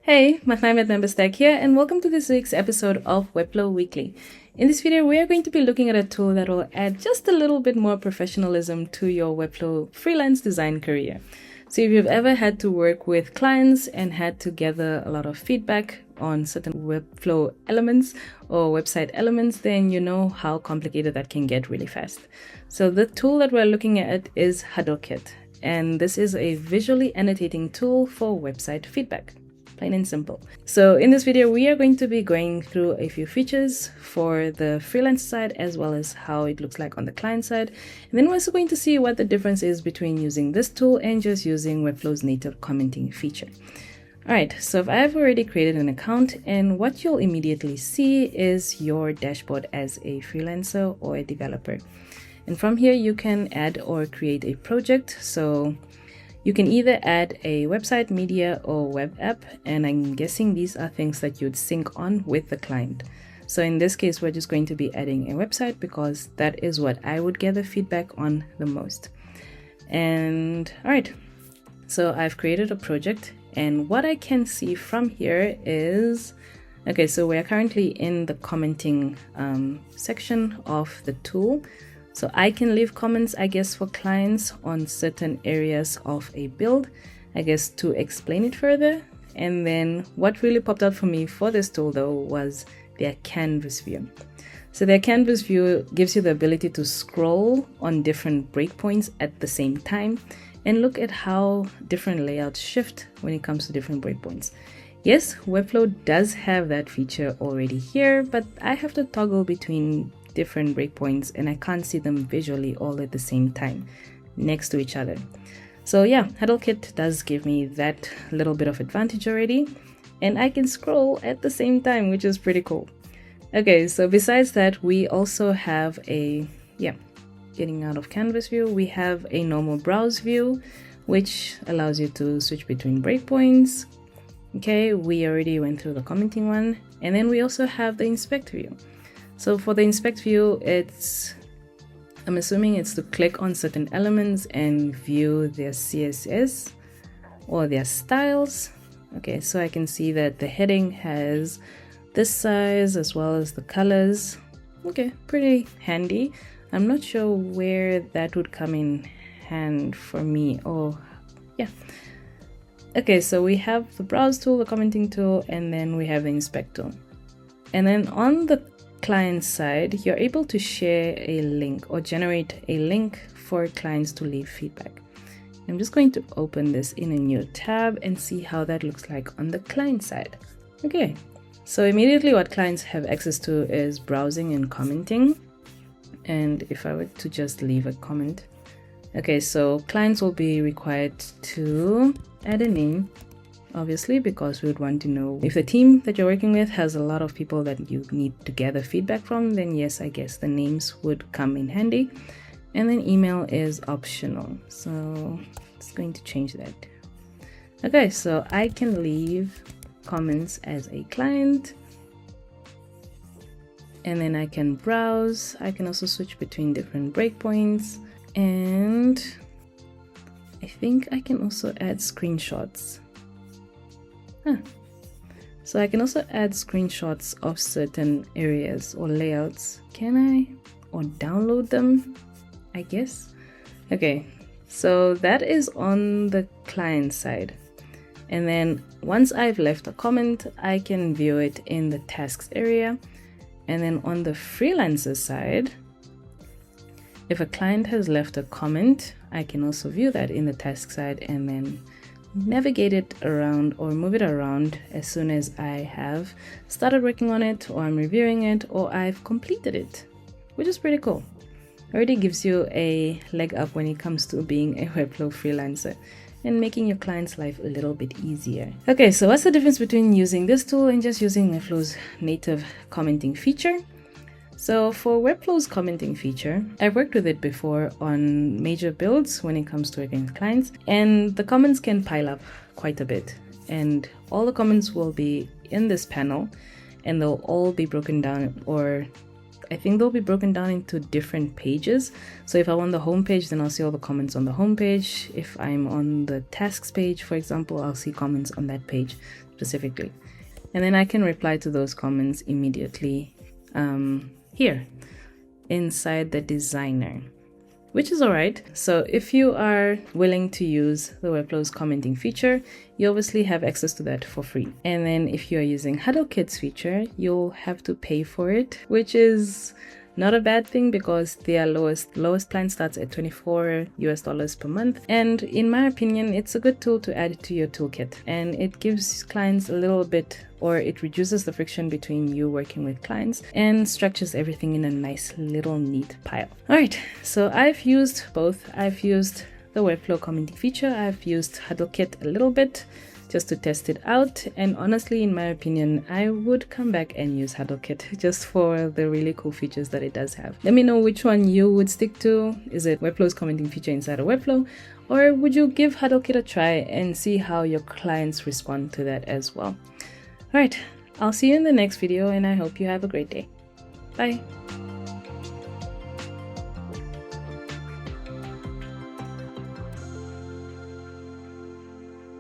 Hey, Mahnamed Membestek here, and welcome to this week's episode of Webflow Weekly. In this video, we are going to be looking at a tool that will add just a little bit more professionalism to your Webflow freelance design career. So if you've ever had to work with clients and had to gather a lot of feedback on certain Webflow elements or website elements, then you know how complicated that can get really fast. So the tool that we're looking at is HuddleKit, and this is a visually annotating tool for website feedback. Plain and simple. So in this video, we are going to be going through a few features for the freelance side as well as how it looks like on the client side. And then we're also going to see what the difference is between using this tool and just using Webflow's native commenting feature. All right, so I've already created an account, and what you'll immediately see is your dashboard as a freelancer or a developer. And from here, you can add or create a project. So you can either add a website, media, or web app, and I'm guessing these are things that you'd sync on with the client. So in this case, we're just going to be adding a website because that is what I would gather feedback on the most. And all right, so I've created a project, and what I can see from here is, okay, so we're currently in the commenting section of the tool. So I can leave comments, I guess, for clients on certain areas of a build, I guess, to explain it further. And then what really popped out for me for this tool, though, was their canvas view. So their canvas view gives you the ability to scroll on different breakpoints at the same time and look at how different layouts shift when it comes to different breakpoints. Yes, Webflow does have that feature already here, but I have to toggle between different breakpoints and I can't see them visually all at the same time next to each other. So yeah, HuddleKit does give me that little bit of advantage already, and I can scroll at the same time, which is pretty cool. Okay, so besides that, we also have getting out of canvas view, we have a normal browse view, which allows you to switch between breakpoints. Okay, we already went through the commenting one, and then we also have the inspect view. So for the inspect view, I'm assuming it's to click on certain elements and view their CSS or their styles. Okay, so I can see that the heading has this size as well as the colors. Okay, pretty handy. I'm not sure where that would come in hand for me. Oh, yeah. Okay, so we have the browse tool, the commenting tool, and then we have the inspect tool. And then on the client side, you're able to share a link or generate a link for clients to leave feedback. I'm just going to open this in a new tab and see how that looks like on the client side. Okay, so immediately what clients have access to is browsing and commenting. And if I were to just leave a comment, okay, so clients will be required to add a name, obviously, because we would want to know if the team that you're working with has a lot of people that you need to gather feedback from, then yes, I guess the names would come in handy. And then email is optional. So it's going to change that. Okay, so I can leave comments as a client. And then I can browse. I can also switch between different breakpoints. And I think I can also add screenshots. So I can also add screenshots of certain areas or layouts. Can I? Or download them, I guess. Okay, so that is on the client side. And then once I've left a comment, I can view it in the tasks area. And then on the freelancer side, if a client has left a comment, I can also view that in the task side and then navigate it around or move it around as soon as I have started working on it, or I'm reviewing it, or I've completed it, which is pretty cool. Already gives you a leg up when it comes to being a Webflow freelancer and making your client's life a little bit easier. Okay, so what's the difference between using this tool and just using Webflow's native commenting feature? So for Webflow's commenting feature, I've worked with it before on major builds when it comes to working with clients, and the comments can pile up quite a bit. And all the comments will be in this panel, and they'll all be broken down, or I think they'll be broken down into different pages. So if I'm on the home page, then I'll see all the comments on the home page. If I'm on the tasks page, for example, I'll see comments on that page. specifically. And then I can reply to those comments immediately here inside the designer, which is all right. So if you are willing to use the Webflow's commenting feature, you obviously have access to that for free. And then if you're using HuddleKit's feature, you'll have to pay for it, which is not a bad thing because their lowest plan starts at $24 per month. And in my opinion, it's a good tool to add to your toolkit, and it gives clients a little bit, or it reduces the friction between you working with clients and structures everything in a nice little neat pile. All right, so I've used both. I've used the Webflow commenting feature. I've used HuddleKit a little bit just to test it out, and honestly, in my opinion, I would come back and use HuddleKit just for the really cool features that it does have. Let me know which one you would stick to. Is it Webflow's commenting feature inside of Webflow, or would you give HuddleKit a try and see how your clients respond to that as well? All right, I'll see you in the next video, and I hope you have a great day. Bye.